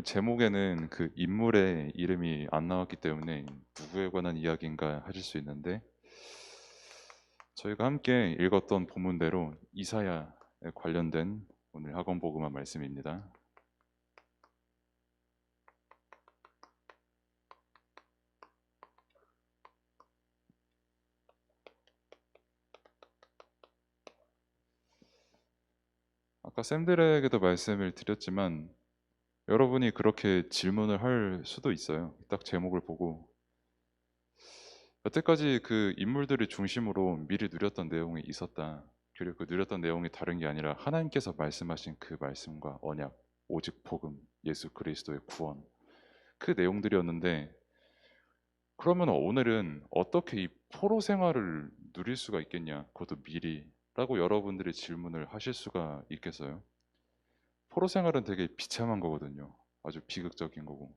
제목에는 그 인물의 이름이 안 나왔기 때문에 누구에 관한 이야기인가 하실 수 있는데, 저희가 함께 읽었던 본문대로 이사야에 관련된 오늘 학원 복음화 말씀입니다. 아까 쌤들에게도 말씀을 드렸지만 여러분이 그렇게 질문을 할 수도 있어요. 딱 제목을 보고 여태까지 그 인물들이 중심으로 미리 누렸던 내용이 있었다. 그리고 그 누렸던 내용이 다른 게 아니라 하나님께서 말씀하신 그 말씀과 언약, 오직 복음, 예수 그리스도의 구원, 그 내용들이었는데, 그러면 오늘은 어떻게 이 포로 생활을 누릴 수가 있겠냐? 그것도 미리 라고 여러분들이 질문을 하실 수가 있겠어요? 포로 생활은 되게 비참한 거거든요. 아주 비극적인 거고,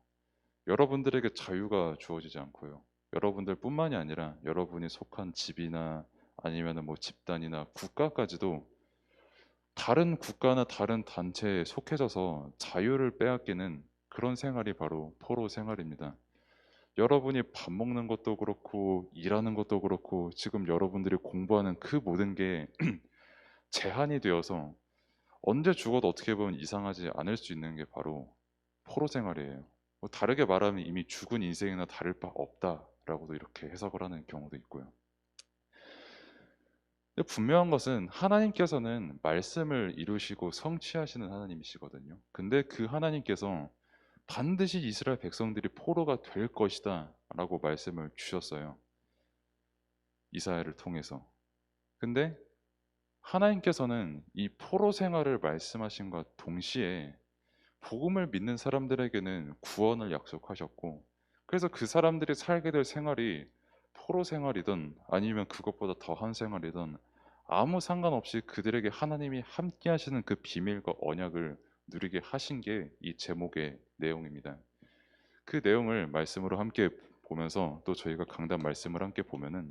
여러분들에게 자유가 주어지지 않고요. 여러분들뿐만이 아니라 여러분이 속한 집이나 아니면은 뭐 집단이나 국가까지도 다른 국가나 다른 단체에 속해져서 자유를 빼앗기는 그런 생활이 바로 포로 생활입니다. 여러분이 밥 먹는 것도 그렇고 일하는 것도 그렇고 지금 여러분들이 공부하는 그 모든 게 제한이 되어서 언제 죽어도 어떻게 보면 이상하지 않을 수 있는 게 바로 포로 생활이에요. 뭐 다르게 말하면 이미 죽은 인생이나 다를 바 없다라고도 이렇게 해석을 하는 경우도 있고요. 근데 분명한 것은 하나님께서는 말씀을 이루시고 성취하시는 하나님이시거든요. 근데 그 하나님께서 반드시 이스라엘 백성들이 포로가 될 것이다 라고 말씀을 주셨어요. 이사야를 통해서. 근데 하나님께서는 이 포로 생활을 말씀하신과 동시에 복음을 믿는 사람들에게는 구원을 약속하셨고, 그래서 그 사람들이 살게 될 생활이 포로 생활이든 아니면 그것보다 더한 생활이든 아무 상관없이 그들에게 하나님이 함께 하시는 그 비밀과 언약을 누리게 하신 게 이 제목의 내용입니다. 그 내용을 말씀으로 함께 보면서 또 저희가 강단 말씀을 함께 보면은,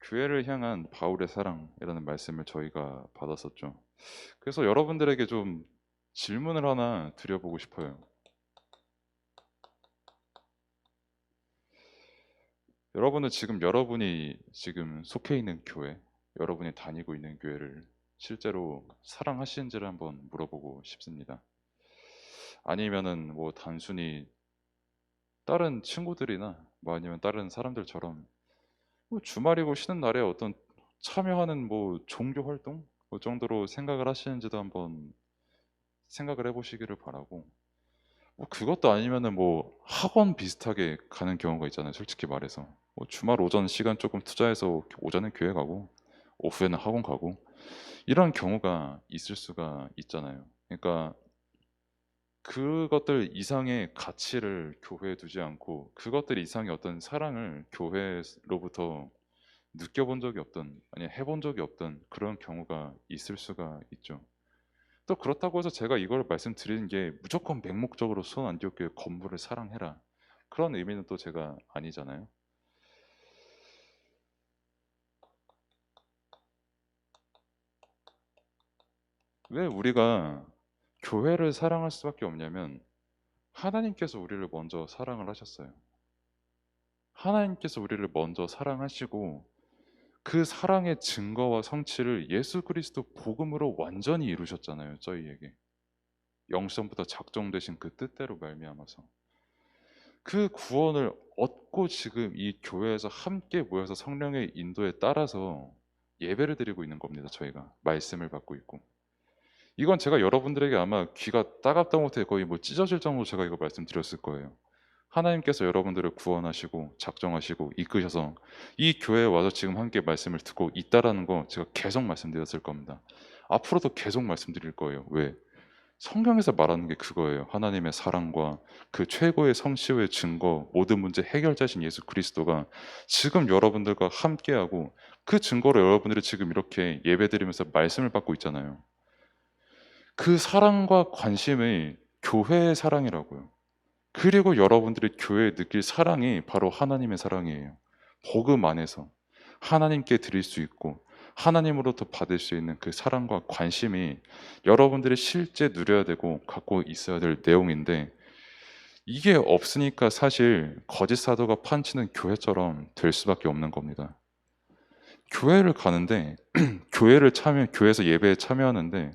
교회를 향한 바울의 사랑이라는 말씀을 저희가 받았었죠. 그래서 여러분들에게 좀 질문을 하나 드려보고 싶어요. 여러분은 지금 여러분이 지금 속해 있는 교회, 여러분이 다니고 있는 교회를 실제로 사랑하시는지를 한번 물어보고 싶습니다. 아니면은 뭐 단순히 다른 친구들이나 뭐 아니면 다른 사람들처럼 뭐 주말이고 쉬는 날에 어떤 참여하는 뭐 종교 활동 그 정도로 생각을 하시는지도 한번 생각을 해보시기를 바라고, 뭐 그것도 아니면은 뭐 학원 비슷하게 가는 경우가 있잖아요. 솔직히 말해서 뭐 주말 오전 시간 조금 투자해서 오전에 교회 가고 오후에는 학원 가고 이런 경우가 있을 수가 있잖아요. 그러니까 그것들 이상의 가치를 교회에 두지 않고 그것들 이상의 어떤 사랑을 교회로부터 느껴본 적이 없던, 아니 해본 적이 없던 그런 경우가 있을 수가 있죠. 또 그렇다고 해서 제가 이걸 말씀드리는 게 무조건 맹목적으로 수원 안디옥교회 건물을 사랑해라 그런 의미는 또 제가 아니잖아요. 왜 우리가 교회를 사랑할 수밖에 없냐면 하나님께서 우리를 먼저 사랑을 하셨어요. 하나님께서 우리를 먼저 사랑하시고 그 사랑의 증거와 성취를 예수 그리스도 복음으로 완전히 이루셨잖아요. 저희에게 영성부터 작정되신 그 뜻대로 말미암아서 그 구원을 얻고 지금 이 교회에서 함께 모여서 성령의 인도에 따라서 예배를 드리고 있는 겁니다. 저희가 말씀을 받고 있고, 이건 제가 여러분들에게 아마 귀가 따갑다 못해 거의 뭐 찢어질 정도로 제가 이거 말씀드렸을 거예요. 하나님께서 여러분들을 구원하시고 작정하시고 이끄셔서 이 교회에 와서 지금 함께 말씀을 듣고 있다라는 거 제가 계속 말씀드렸을 겁니다. 앞으로도 계속 말씀드릴 거예요. 왜? 성경에서 말하는 게 그거예요. 하나님의 사랑과 그 최고의 성취의 증거, 모든 문제 해결자신 예수 그리스도가 지금 여러분들과 함께하고 그 증거로 여러분들이 지금 이렇게 예배드리면서 말씀을 받고 있잖아요. 그 사랑과 관심이 교회의 사랑이라고요. 그리고 여러분들이 교회에 느낄 사랑이 바로 하나님의 사랑이에요. 복음 안에서 하나님께 드릴 수 있고 하나님으로부터 받을 수 있는 그 사랑과 관심이 여러분들이 실제 누려야 되고 갖고 있어야 될 내용인데, 이게 없으니까 사실 거짓 사도가 판치는 교회처럼 될 수밖에 없는 겁니다. 교회를 가는데 교회에서 예배에 참여하는데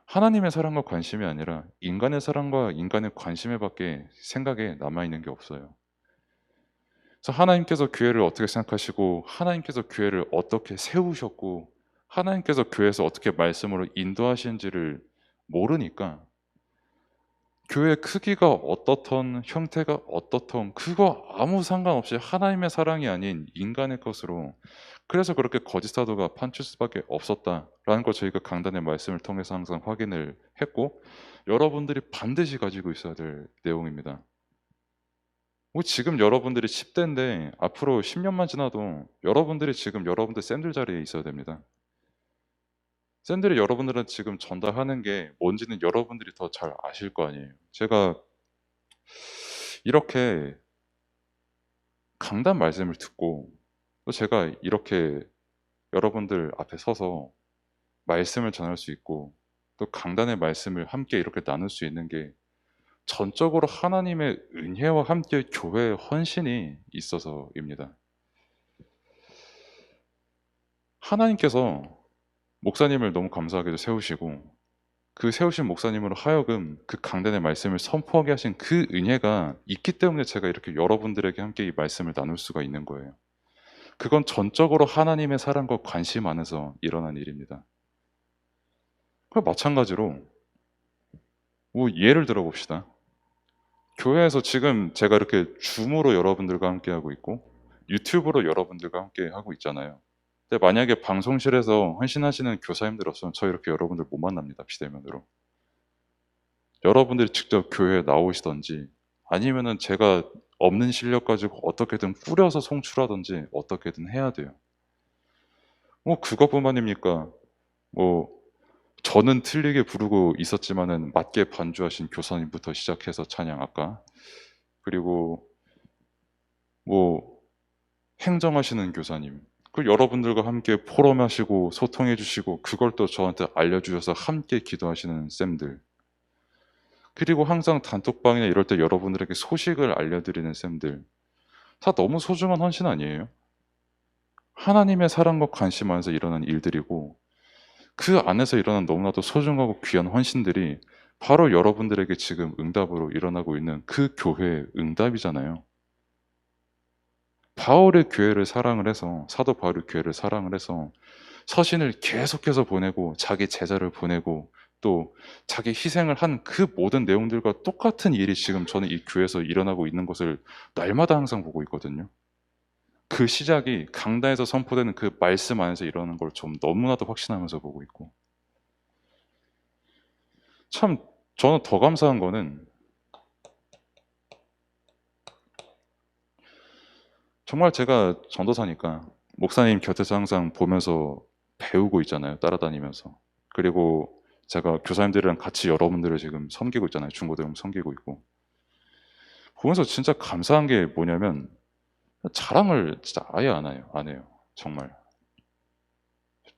하나님의 사랑과 관심이 아니라 인간의 사랑과 인간의 관심에 밖에 생각에 남아있는 게 없어요. 그래서 하나님께서 교회를 어떻게 생각하시고 하나님께서 교회를 어떻게 세우셨고 하나님께서 교회에서 어떻게 말씀으로 인도하시는지를 모르니까 교회 크기가 어떻던 형태가 어떻던 그거 아무 상관없이 하나님의 사랑이 아닌 인간의 것으로, 그래서 그렇게 거짓 사도가 판칠 수밖에 없었다라는 걸 저희가 강단의 말씀을 통해서 항상 확인을 했고, 여러분들이 반드시 가지고 있어야 될 내용입니다. 뭐 지금 여러분들이 10대인데 앞으로 10년만 지나도 여러분들이 지금 여러분들 쌤들 자리에 있어야 됩니다. 쌤들이 여러분들한테 지금 전달하는 게 뭔지는 여러분들이 더 잘 아실 거 아니에요. 제가 이렇게 강단 말씀을 듣고 또 제가 이렇게 여러분들 앞에 서서 말씀을 전할 수 있고 또 강단의 말씀을 함께 이렇게 나눌 수 있는 게 전적으로 하나님의 은혜와 함께 교회의 헌신이 있어서입니다. 하나님께서 목사님을 너무 감사하게도 세우시고 그 세우신 목사님으로 하여금 그 강단의 말씀을 선포하게 하신 그 은혜가 있기 때문에 제가 이렇게 여러분들에게 함께 이 말씀을 나눌 수가 있는 거예요. 그건 전적으로 하나님의 사랑과 관심 안에서 일어난 일입니다. 그 마찬가지로 뭐 예를 들어 봅시다. 교회에서 지금 제가 이렇게 줌으로 여러분들과 함께 하고 있고 유튜브로 여러분들과 함께 하고 있잖아요. 근데 만약에 방송실에서 헌신하시는 교사님들 없으면 저 이렇게 여러분들 못 만납니다. 비대면으로. 여러분들이 직접 교회에 나오시던지 아니면은 제가 없는 실력 가지고 어떻게든 꾸려서 송출하던지 어떻게든 해야 돼요. 뭐 그것뿐만입니까? 뭐 저는 틀리게 부르고 있었지만은 맞게 반주하신 교사님부터 시작해서 찬양 아까, 그리고 뭐 행정하시는 교사님, 그 여러분들과 함께 포럼하시고 소통해 주시고 그걸 또 저한테 알려주셔서 함께 기도하시는 쌤들, 그리고 항상 단톡방이나 이럴 때 여러분들에게 소식을 알려드리는 쌤들, 다 너무 소중한 헌신 아니에요? 하나님의 사랑과 관심 안에서 일어난 일들이고 그 안에서 일어난 너무나도 소중하고 귀한 헌신들이 바로 여러분들에게 지금 응답으로 일어나고 있는 그 교회의 응답이잖아요. 바울의 교회를 사랑을 해서, 사도 바울의 교회를 사랑을 해서 서신을 계속해서 보내고 자기 제자를 보내고 또 자기 희생을 한 그 모든 내용들과 똑같은 일이 지금 저는 이 교회에서 일어나고 있는 것을 날마다 항상 보고 있거든요. 그 시작이 강단에서 선포되는 그 말씀 안에서 일어나는 걸 좀 너무나도 확신하면서 보고 있고, 참 저는 더 감사한 거는 정말 제가 전도사니까 목사님 곁에서 항상 보면서 배우고 있잖아요. 따라다니면서. 그리고 제가 교사님들이랑 같이 여러분들을 지금 섬기고 있잖아요. 중고등 섬기고 있고. 보면서 진짜 감사한 게 뭐냐면 자랑을 진짜 아예 안 해요. 정말.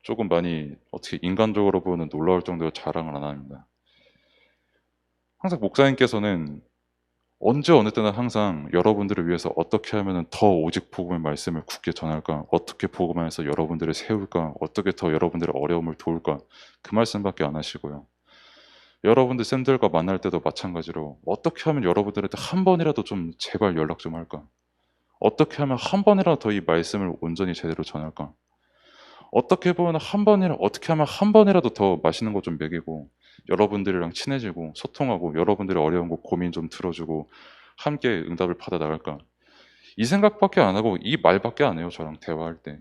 조금 많이 어떻게 인간적으로 보면 놀라울 정도로 자랑을 안 합니다. 항상 목사님께서는 언제 어느 때나 항상 여러분들을 위해서 어떻게 하면 더 오직 복음의 말씀을 굳게 전할까, 어떻게 복음 안에서 여러분들을 세울까, 어떻게 더 여러분들의 어려움을 도울까, 그 말씀밖에 안 하시고요. 여러분들 쌤들과 만날 때도 마찬가지로 어떻게 하면 여러분들한테 한 번이라도 좀 제발 연락 좀 할까, 어떻게 하면 한 번이라도 더 이 말씀을 온전히 제대로 전할까, 어떻게 보면 어떻게 하면 한 번이라도 더 맛있는 거 좀 먹이고 여러분들이랑 친해지고 소통하고 여러분들의 어려운 거 고민 좀 들어주고 함께 응답을 받아 나갈까, 이 생각밖에 안 하고 이 말밖에 안 해요. 저랑 대화할 때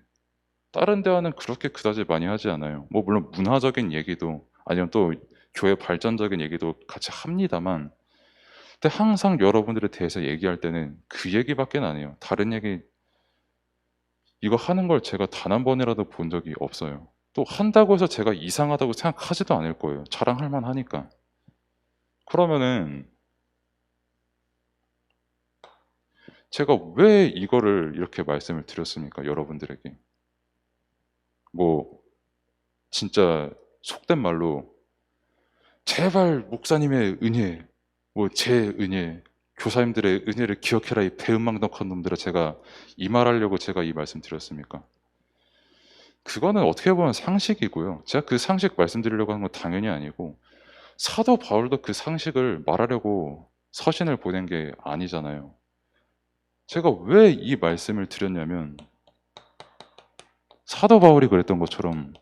다른 대화는 그렇게 그다지 많이 하지 않아요. 뭐 물론 문화적인 얘기도 아니면 또 교회 발전적인 얘기도 같이 합니다만, 근데 항상 여러분들에 대해서 얘기할 때는 그 얘기밖에 안 해요. 다른 얘기 이거 하는 걸 제가 단 한 번이라도 본 적이 없어요. 또 한다고 해서 제가 이상하다고 생각하지도 않을 거예요. 자랑할 만하니까. 그러면은 제가 왜 이거를 이렇게 말씀을 드렸습니까? 여러분들에게. 뭐 진짜 속된 말로 제발 목사님의 은혜, 뭐 제 은혜, 교사님들의 은혜를 기억해라 이 배은망덕한 놈들아, 제가 이 말하려고 제가 이 말씀 드렸습니까? 그거는 어떻게 보면 상식이고요. 제가 그 상식 말씀드리려고 하는 건 당연히 아니고, 사도 바울도 그 상식을 말하려고 서신을 보낸 게 아니잖아요. 제가 왜 이 말씀을 드렸냐면, 사도 바울이 그랬던 것처럼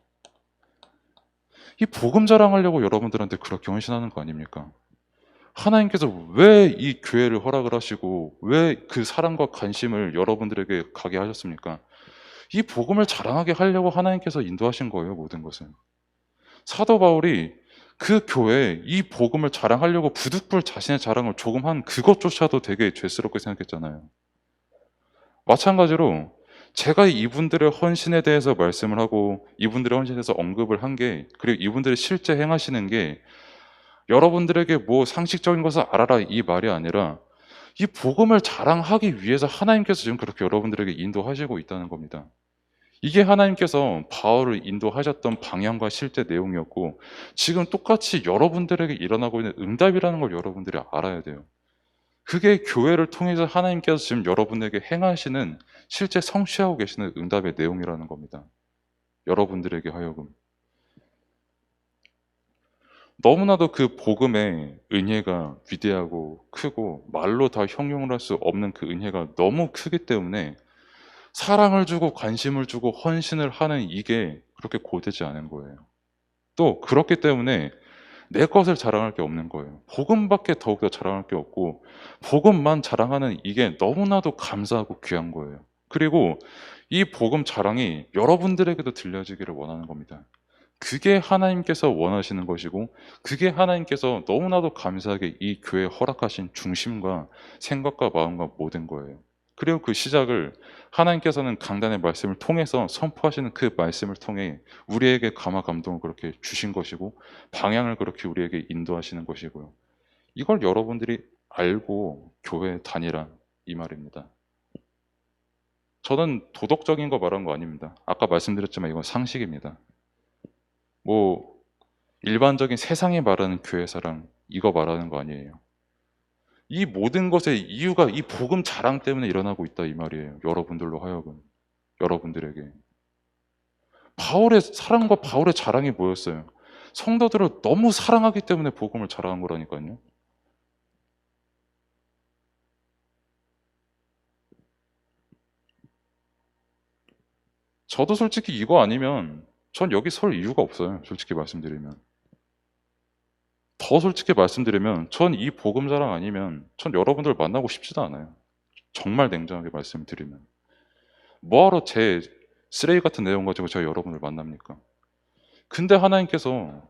이 복음 자랑하려고 여러분들한테 그렇게 헌신하는 거 아닙니까? 하나님께서 왜 이 교회를 허락을 하시고 왜 그 사랑과 관심을 여러분들에게 가게 하셨습니까? 이 복음을 자랑하게 하려고 하나님께서 인도하신 거예요, 모든 것은. 사도 바울이 그 교회에 이 복음을 자랑하려고 부득불 자신의 자랑을 조금 한 그것조차도 되게 죄스럽게 생각했잖아요. 마찬가지로 제가 이분들의 헌신에 대해서 말씀을 하고 이분들의 헌신에 대해서 언급을 한 게, 그리고 이분들이 실제 행하시는 게 여러분들에게 뭐 상식적인 것을 알아라 이 말이 아니라 이 복음을 자랑하기 위해서 하나님께서 지금 그렇게 여러분들에게 인도하시고 있다는 겁니다. 이게 하나님께서 바울을 인도하셨던 방향과 실제 내용이었고, 지금 똑같이 여러분들에게 일어나고 있는 응답이라는 걸 여러분들이 알아야 돼요. 그게 교회를 통해서 하나님께서 지금 여러분에게 행하시는, 실제 성취하고 계시는 응답의 내용이라는 겁니다. 여러분들에게 하여금. 너무나도 그 복음의 은혜가 위대하고 크고 말로 다 형용을 할 수 없는 그 은혜가 너무 크기 때문에 사랑을 주고 관심을 주고 헌신을 하는 이게 그렇게 고되지 않은 거예요. 또 그렇기 때문에 내 것을 자랑할 게 없는 거예요. 복음밖에 더욱더 자랑할 게 없고, 복음만 자랑하는 이게 너무나도 감사하고 귀한 거예요. 그리고 이 복음 자랑이 여러분들에게도 들려지기를 원하는 겁니다. 그게 하나님께서 원하시는 것이고, 그게 하나님께서 너무나도 감사하게 이 교회에 허락하신 중심과 생각과 마음과 모든 거예요. 그리고 그 시작을 하나님께서는 강단의 말씀을 통해서 선포하시는 그 말씀을 통해 우리에게 감화 감동을 그렇게 주신 것이고, 방향을 그렇게 우리에게 인도하시는 것이고요. 이걸 여러분들이 알고 교회에 다니라 이 말입니다. 저는 도덕적인 거 말한 거 아닙니다. 아까 말씀드렸지만 이건 상식입니다. 뭐 일반적인 세상이 말하는 교회 사랑 이거 말하는 거 아니에요. 이 모든 것의 이유가 이 복음 자랑 때문에 일어나고 있다 이 말이에요. 여러분들로 하여금, 여러분들에게. 바울의 사랑과 바울의 자랑이 뭐였어요? 성도들을 너무 사랑하기 때문에 복음을 자랑한 거라니까요. 저도 솔직히 이거 아니면 전 여기 설 이유가 없어요. 솔직히 말씀드리면. 더 솔직히 말씀드리면 전 이 복음 자랑 아니면 전 여러분들 만나고 싶지도 않아요. 정말 냉정하게 말씀드리면. 뭐하러 제 쓰레기 같은 내용 가지고 제가 여러분을 만납니까? 근데 하나님께서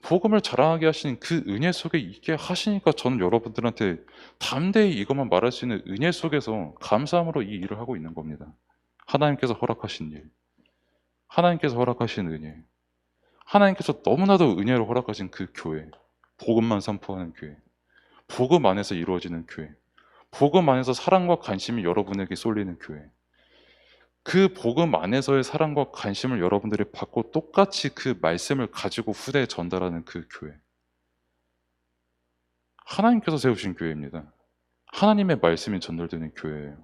복음을 자랑하게 하신 그 은혜 속에 있게 하시니까 저는 여러분들한테 담대히 이것만 말할 수 있는 은혜 속에서 감사함으로 이 일을 하고 있는 겁니다. 하나님께서 허락하신 일, 하나님께서 허락하신 은혜, 하나님께서 너무나도 은혜로 허락하신 그 교회, 복음만 선포하는 교회, 복음 안에서 이루어지는 교회, 복음 안에서 사랑과 관심이 여러분에게 쏠리는 교회, 그 복음 안에서의 사랑과 관심을 여러분들이 받고 똑같이 그 말씀을 가지고 후대에 전달하는 그 교회. 하나님께서 세우신 교회입니다. 하나님의 말씀이 전달되는 교회예요.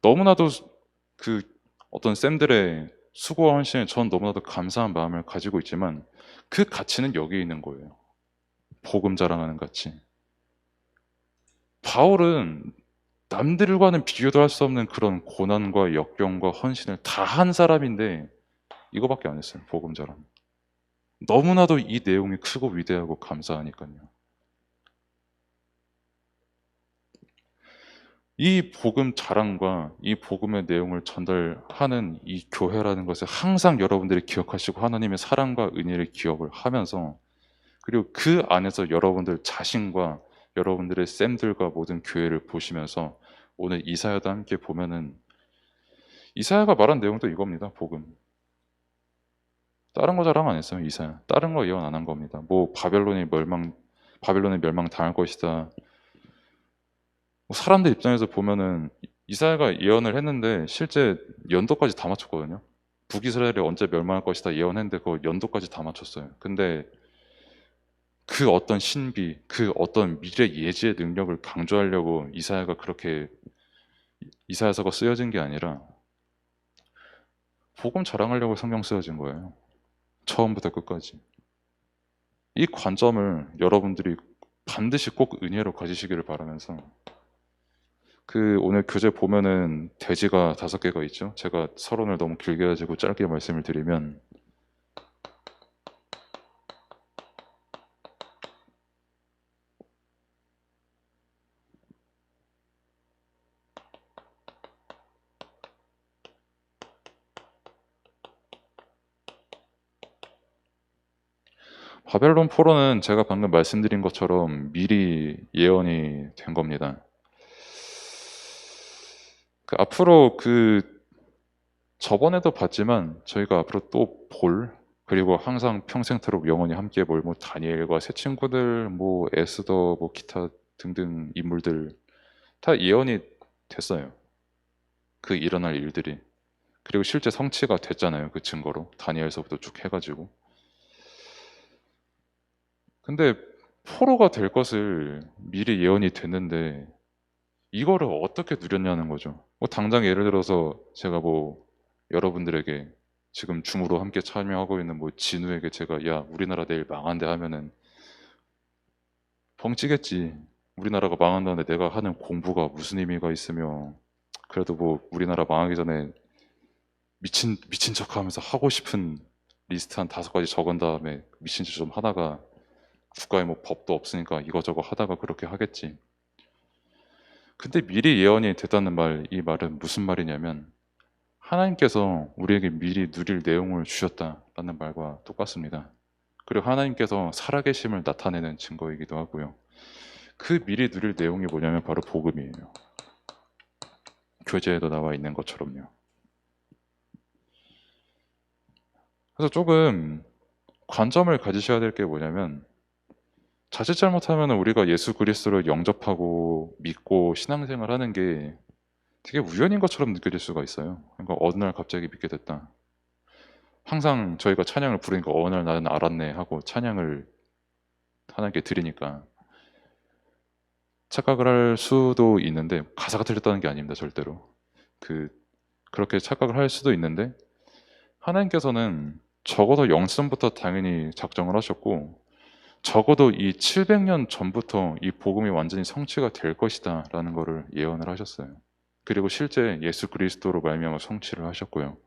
너무나도 그 어떤 쌤들의 수고와 헌신에 전 너무나도 감사한 마음을 가지고 있지만 그 가치는 여기에 있는 거예요. 복음 자랑하는 가치. 바울은 남들과는 비교도 할 수 없는 그런 고난과 역경과 헌신을 다 한 사람인데 이거밖에 안 했어요. 복음 자랑. 너무나도 이 내용이 크고 위대하고 감사하니까요. 이 복음 자랑과 이 복음의 내용을 전달하는 이 교회라는 것을 항상 여러분들이 기억하시고 하나님의 사랑과 은혜를 기억을 하면서, 그리고 그 안에서 여러분들 자신과 여러분들의 쌤들과 모든 교회를 보시면서 오늘 이사야도 함께 보면은 이사야가 말한 내용도 이겁니다. 복음. 다른 거 자랑 안 했어요. 이사야. 다른 거 예언 안 한 겁니다. 뭐 바벨론의 멸망 당할 것이다. 뭐 사람들 입장에서 보면은 이사야가 예언을 했는데 실제 연도까지 다 맞췄거든요. 북이스라엘이 언제 멸망할 것이다 예언했는데 그 연도까지 다 맞췄어요. 근데 그 어떤 신비, 그 어떤 미래 예지의 능력을 강조하려고 이사야가 그렇게 이사야서가 쓰여진 게 아니라 복음 자랑하려고 성경 쓰여진 거예요. 처음부터 끝까지. 이 관점을 여러분들이 반드시 꼭 은혜로 가지시기를 바라면서 그 오늘 교재 보면은 돼지가 5개가 있죠. 제가 서론을 너무 길게 가지고 짧게 말씀을 드리면 바벨론 포로는 제가 방금 말씀드린 것처럼 미리 예언이 된 겁니다. 그 앞으로 저번에도 봤지만 저희가 앞으로 또 그리고 항상 평생토록 영원히 함께 뭘 뭐 다니엘과 새 친구들 뭐 에스더 뭐 기타 등등 인물들 다 예언이 됐어요. 그 일어날 일들이. 그리고 실제 성취가 됐잖아요. 그 증거로 다니엘서부터 쭉 해가지고. 근데 포로가 될 것을 미리 예언이 됐는데 이거를 어떻게 누렸냐는 거죠. 뭐 당장 예를 들어서 제가 뭐 여러분들에게 지금 줌으로 함께 참여하고 있는 뭐 진우에게 제가 야 우리나라 내일 망한대 하면은 뻥치겠지. 우리나라가 망한다는데 내가 하는 공부가 무슨 의미가 있으며 그래도 뭐 우리나라 망하기 전에 미친 척하면서 하고 싶은 리스트 한 5가지 적은 다음에 미친 짓 좀 하다가 국가에 뭐 법도 없으니까 이거저거 하다가 그렇게 하겠지. 근데 미리 예언이 됐다는 이 말은 무슨 말이냐면 하나님께서 우리에게 미리 누릴 내용을 주셨다라는 말과 똑같습니다. 그리고 하나님께서 살아계심을 나타내는 증거이기도 하고요. 그 미리 누릴 내용이 뭐냐면 바로 복음이에요. 교재에도 나와 있는 것처럼요. 그래서 조금 관점을 가지셔야 될 게 뭐냐면 자칫 잘못하면 우리가 예수 그리스도를 영접하고 믿고 신앙생활 하는 게 되게 우연인 것처럼 느껴질 수가 있어요. 그러니까 어느 날 갑자기 믿게 됐다. 항상 저희가 찬양을 부르니까 어느 날 나는 알았네 하고 찬양을 하나님께 드리니까 착각을 할 수도 있는데 가사가 틀렸다는 게 아닙니다. 절대로. 그렇게 착각을 할 수도 있는데 하나님께서는 적어도 영선부터 당연히 작정을 하셨고 적어도 이 700년 전부터 이 복음이 완전히 성취가 될 것이다 라는 것을 예언을 하셨어요. 그리고 실제 예수 그리스도로 말미암아 성취를 하셨고요.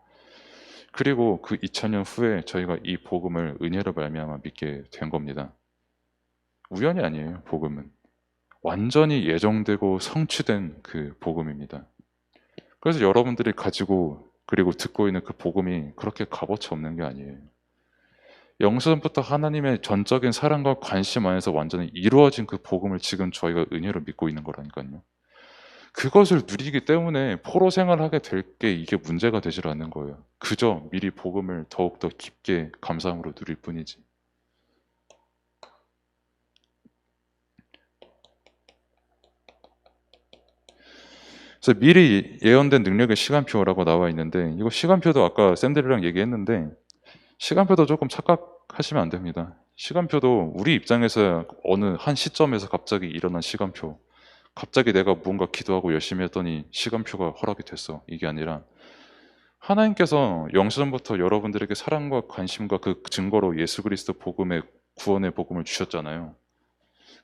그리고 그 2000년 후에 저희가 이 복음을 은혜로 말미암아 믿게 된 겁니다. 우연이 아니에요. 복음은 완전히 예정되고 성취된 그 복음입니다. 그래서 여러분들이 가지고 그리고 듣고 있는 그 복음이 그렇게 값어치 없는 게 아니에요. 영선부터 하나님의 전적인 사랑과 관심 안에서 완전히 이루어진 그 복음을 지금 저희가 은혜로 믿고 있는 거라니까요. 그것을 누리기 때문에 포로 생활하게 될 게 이게 문제가 되질 않는 거예요. 그저 미리 복음을 더욱더 깊게 감사함으로 누릴 뿐이지. 그래서 미리 예언된 능력의 시간표라고 나와 있는데 이거 시간표도 아까 샌들이랑 얘기했는데 시간표도 조금 착각하시면 안 됩니다. 시간표도 우리 입장에서 어느 한 시점에서 갑자기 일어난 시간표, 갑자기 내가 무언가 기도하고 열심히 했더니 시간표가 허락이 됐어. 이게 아니라 하나님께서 영시전부터 여러분들에게 사랑과 관심과 그 증거로 예수 그리스도 복음의 구원의 복음을 주셨잖아요.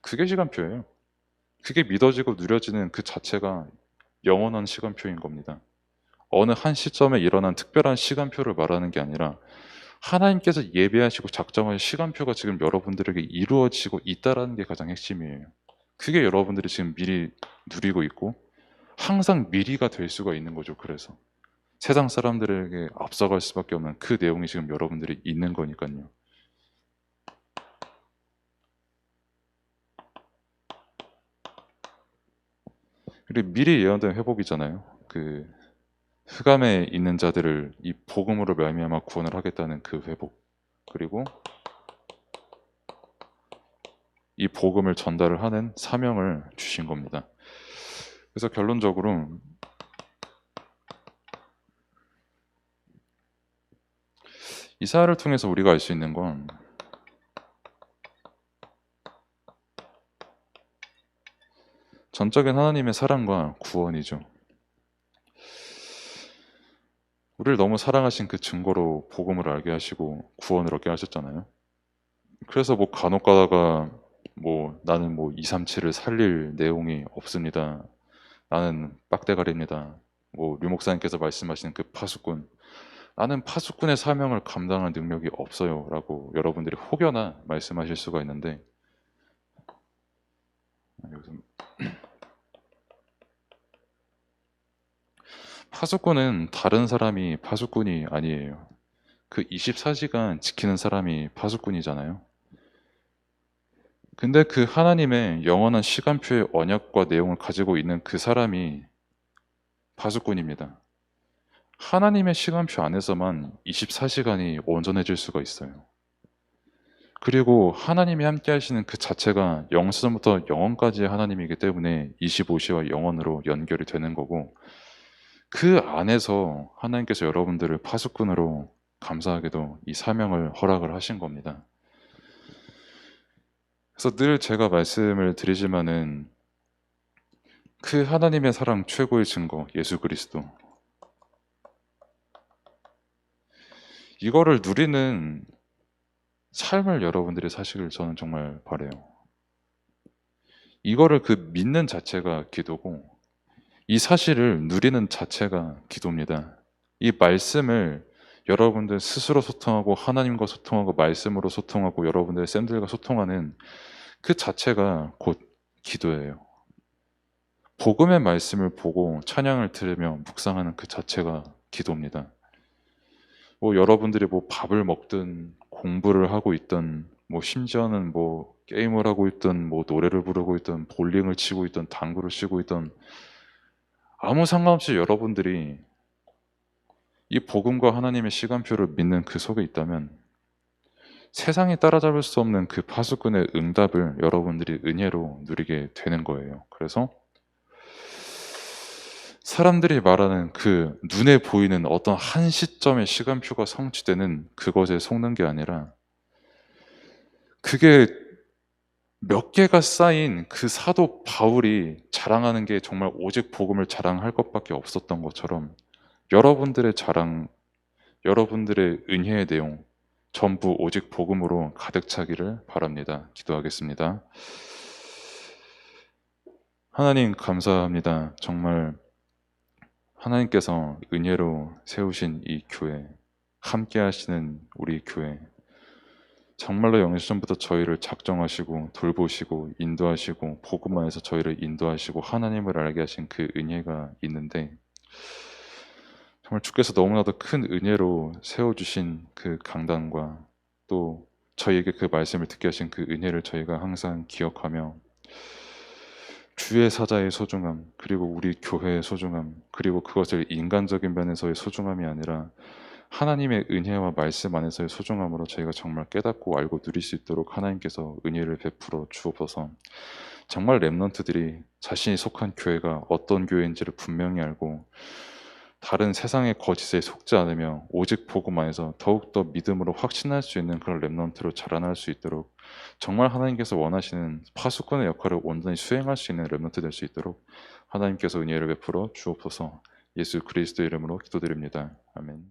그게 시간표예요. 그게 믿어지고 누려지는 그 자체가 영원한 시간표인 겁니다. 어느 한 시점에 일어난 특별한 시간표를 말하는 게 아니라 하나님께서 예배하시고 작정한 시간표가 지금 여러분들에게 이루어지고 있다는 게 가장 핵심이에요. 그게 여러분들이 지금 미리 누리고 있고 항상 미리가 될 수가 있는 거죠. 그래서 세상 사람들에게 앞서갈 수밖에 없는 그 내용이 지금 여러분들이 있는 거니까요. 그리고 미리 예언된 회복이잖아요. 그 흑암에 있는 자들을 이 복음으로 말미암아 구원을 하겠다는 그 회복. 그리고 이 복음을 전달을 하는 사명을 주신 겁니다. 그래서 결론적으로 이 사회를 통해서 우리가 알 수 있는 건 전적인 하나님의 사랑과 구원이죠. 우리를 너무 사랑하신 그 증거로 복음을 알게 하시고 구원을 얻게 하셨잖아요. 그래서 뭐 간혹 가다가 뭐 나는 뭐 237을 살릴 내용이 없습니다. 나는 빡대가리입니다. 뭐 류목사님께서 말씀하시는 그 파수꾼, 나는 파수꾼의 사명을 감당할 능력이 없어요 라고 여러분들이 혹여나 말씀하실 수가 있는데, 파수꾼은 다른 사람이 파수꾼이 아니에요. 그 24시간 지키는 사람이 파수꾼이잖아요. 근데 그 하나님의 영원한 시간표의 언약과 내용을 가지고 있는 그 사람이 파수꾼입니다. 하나님의 시간표 안에서만 24시간이 온전해질 수가 있어요. 그리고 하나님이 함께 하시는 그 자체가 영수부터 영원까지의 하나님이기 때문에 25시와 영원으로 연결이 되는 거고, 그 안에서 하나님께서 여러분들을 파수꾼으로 감사하게도 이 사명을 허락을 하신 겁니다. 그래서 늘 제가 말씀을 드리지만은 그 하나님의 사랑 최고의 증거 예수 그리스도, 이거를 누리는 삶을 여러분들이 사시길 저는 정말 바라요. 이거를 그 믿는 자체가 기도고 이 사실을 누리는 자체가 기도입니다. 이 말씀을 여러분들 스스로 소통하고 하나님과 소통하고 말씀으로 소통하고 여러분들 쌤들과 소통하는 그 자체가 곧 기도예요. 복음의 말씀을 보고 찬양을 들으며 묵상하는 그 자체가 기도입니다. 뭐 여러분들이 뭐 밥을 먹든 공부를 하고 있든 뭐 심지어는 뭐 게임을 하고 있든 뭐 노래를 부르고 있든 볼링을 치고 있든 당구를 치고 있든 아무 상관없이 여러분들이 이 복음과 하나님의 시간표를 믿는 그 속에 있다면 세상이 따라잡을 수 없는 그 파수꾼의 응답을 여러분들이 은혜로 누리게 되는 거예요. 그래서 사람들이 말하는 그 눈에 보이는 어떤 한 시점의 시간표가 성취되는 그것에 속는 게 아니라 그게 몇 개가 쌓인 그 사도 바울이 자랑하는 게 정말 오직 복음을 자랑할 것밖에 없었던 것처럼 여러분들의 자랑, 여러분들의 은혜의 내용 전부 오직 복음으로 가득 차기를 바랍니다. 기도하겠습니다. 하나님 감사합니다. 정말 하나님께서 은혜로 세우신 이 교회, 함께 하시는 우리 교회, 정말로 영시전부터 저희를 작정하시고 돌보시고 인도하시고 복음 안에서 저희를 인도하시고 하나님을 알게 하신 그 은혜가 있는데, 정말 주께서 너무나도 큰 은혜로 세워주신 그 강단과 또 저희에게 그 말씀을 듣게 하신 그 은혜를 저희가 항상 기억하며 주의 사자의 소중함, 그리고 우리 교회의 소중함, 그리고 그것을 인간적인 면에서의 소중함이 아니라 하나님의 은혜와 말씀 안에서의 소중함으로 저희가 정말 깨닫고 알고 누릴 수 있도록 하나님께서 은혜를 베풀어 주옵소서. 정말 렘넌트들이 자신이 속한 교회가 어떤 교회인지를 분명히 알고 다른 세상의 거짓에 속지 않으며 오직 복음 안에서 더욱더 믿음으로 확신할 수 있는 그런 렘넌트로 자라날 수 있도록, 정말 하나님께서 원하시는 파수꾼의 역할을 온전히 수행할 수 있는 렘넌트 될 수 있도록 하나님께서 은혜를 베풀어 주옵소서. 예수 그리스도 이름으로 기도드립니다. 아멘.